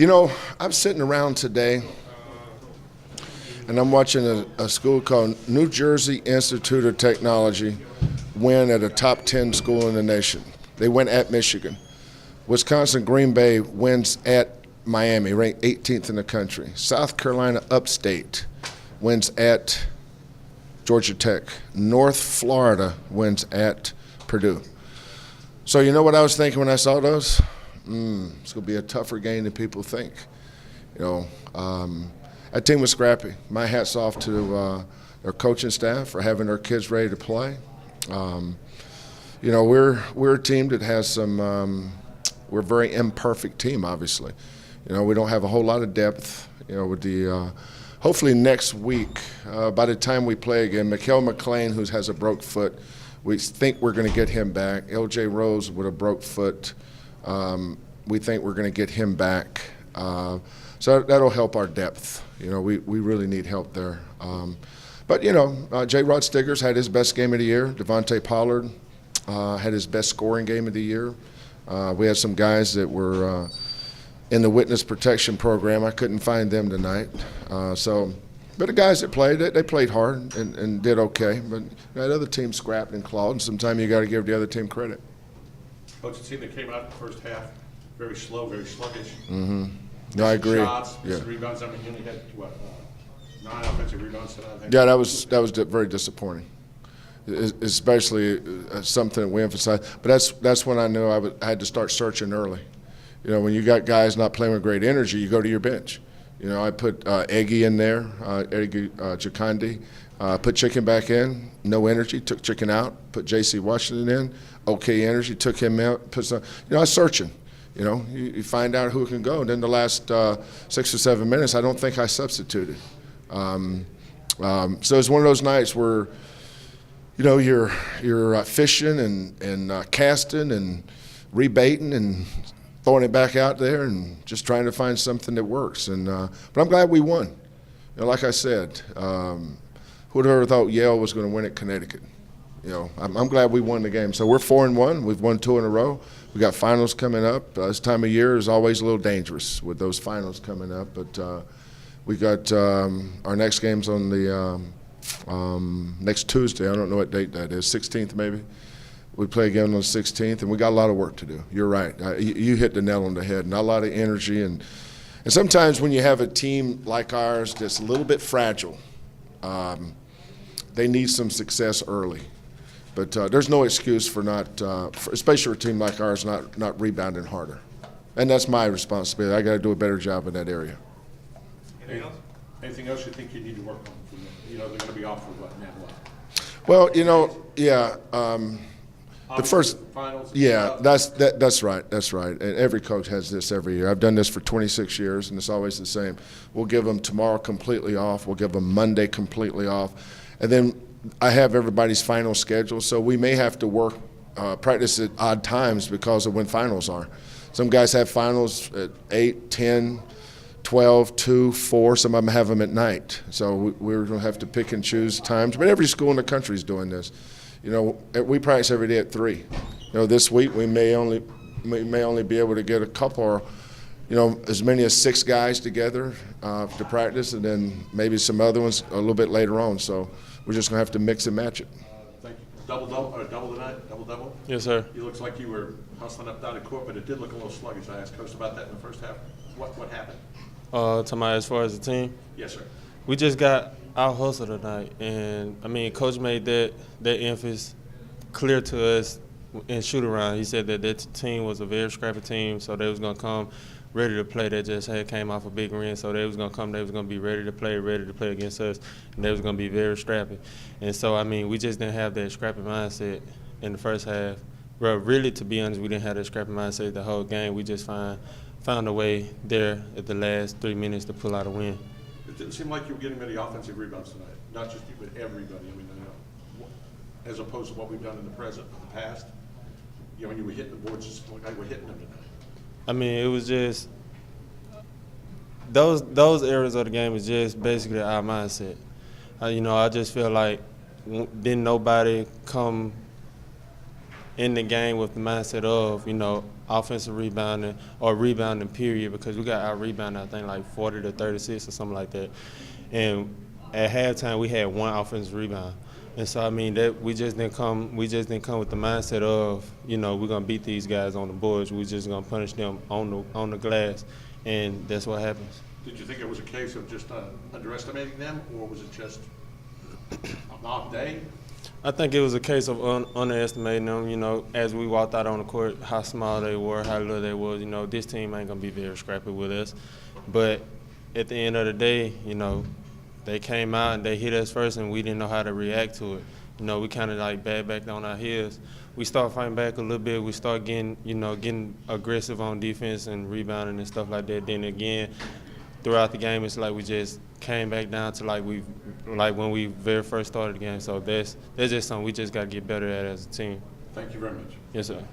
You know, I'm sitting around today and I'm watching a school called New Jersey Institute of Technology win at a top 10 school in the nation. They win at Michigan. Wisconsin Green Bay wins at Miami, ranked 18th in the country. South Carolina Upstate wins at Georgia Tech. North Florida wins at Purdue. So you know what I was thinking when I saw those? It's going to be a tougher game than people think. You know, that team was scrappy. My hat's off to their coaching staff for having their kids ready to play. You know, we're a team that has some. We're a very imperfect team, obviously. You know, we don't have a whole lot of depth. You know, with the hopefully next week, by the time we play again, Mikael McLean, who has a broke foot, we think we're going to get him back. L.J. Rose with a broke foot, we think we're going to get him back. So that'll help our depth. You know, we really need help there. But, you know, J. Rod Stiggers had his best game of the year. Devontae Pollard had his best scoring game of the year. We had some guys that were in the witness protection program. I couldn't find them tonight. But the guys that played, they played hard and did okay. But that other team scrapped and clawed, and sometimes you got to give the other team credit. Coach, it seemed they came out in the first half very slow, very sluggish. Mm-hmm. No, I agree. Shots, yeah. Rebounds. I mean, you only had, 9 offensive rebounds tonight, I think. Yeah, that was very disappointing, especially something we emphasize. But that's when I knew I had to start searching early. You know, when you got guys not playing with great energy, you go to your bench. You know, I put Eggy in there, Eggy Jakandi, put Chicken back in, no energy, took Chicken out, put J.C. Washington in, okay energy, took him out, put some. You know, I was searching. You know, you find out who can go. And then the last 6 or 7 minutes, I don't think I substituted. So it's one of those nights where, you know, you're fishing and casting and rebaiting and throwing it back out there and just trying to find something that works. And but I'm glad we won. You know, like I said, who would have ever thought Yale was going to win at Connecticut? You know, I'm glad we won the game. So we're 4-1. We've won 2 in a row. We got finals coming up. This time of year is always a little dangerous with those finals coming up. But we got our next game's on the next Tuesday. I don't know what date that is, 16th maybe. We play again on the 16th, and we got a lot of work to do. You're right. You hit the nail on the head. Not a lot of energy. And sometimes when you have a team like ours that's a little bit fragile, they need some success early. But there's no excuse for not, especially for a team like ours, not rebounding harder. And that's my responsibility. I got to do a better job in that area. Anything else you think you need to work on? You know, they're going to be off for what, now what? Well, you know, yeah. The first, finals. yeah, that's right. That's right. And every coach has this every year. I've done this for 26 years, and it's always the same. We'll give them tomorrow completely off. We'll give them Monday completely off. And then I have everybody's final schedule, so we may have to work, practice at odd times because of when finals are. Some guys have finals at 8, 10, 12, 2, 4. Some of them have them at night. So we're going to have to pick and choose times. But every school in the country is doing this. You know, we practice every day at 3. You know, this week we may only be able to get a couple or, you know, as many as 6 guys together to practice, and then maybe some other ones a little bit later on. So we're just going to have to mix and match it. Thank you. Double tonight? Double? Yes, sir. It looks like you were hustling up down the court, but it did look a little sluggish. I asked Coach about that in the first half. What happened? As far as the team? Yes, sir. We just got out hustled tonight, and I mean, Coach made that emphasis clear to us in shoot around. He said that team was a very scrappy team, so they was gonna come ready to play. They just came off a big win, so they was gonna come. They was gonna be ready to play against us, and they was gonna be very scrappy. And so I mean, we just didn't have that scrappy mindset in the first half. Well, really, to be honest, we didn't have that scrappy mindset the whole game. We just found a way there at the last 3 minutes to pull out a win. It didn't seem like you were getting many offensive rebounds tonight. Not just you, but everybody. I mean, you know, as opposed to what we've done in the past. You know, when you were hitting the boards, just like I were hitting them tonight. I mean, it was just those areas of the game is just basically our mindset. You know, I just feel like didn't nobody come in the game with the mindset of, you know, offensive rebounding or rebounding period, because we got out rebounded, I think, like 40 to 36 or something like that. And at halftime, we had one offensive rebound. And so, I mean, that we just didn't come with the mindset of, you know, we're going to beat these guys on the boards. We're just going to punish them on the glass. And that's what happens. Did you think it was a case of just underestimating them, or was it just an off day? I think it was a case of underestimating them, you know, as we walked out on the court, how small they were, how little they was. You know, this team ain't going to be very scrappy with us. But at the end of the day, you know, they came out and they hit us first, and we didn't know how to react to it. You know, we kind of like backed on our heels. We start fighting back a little bit. We start getting aggressive on defense and rebounding and stuff like that. Then again, throughout the game, it's like we just came back down to like when we very first started the game. So that's just something we just got to get better at as a team. Thank you very much. Yes, sir.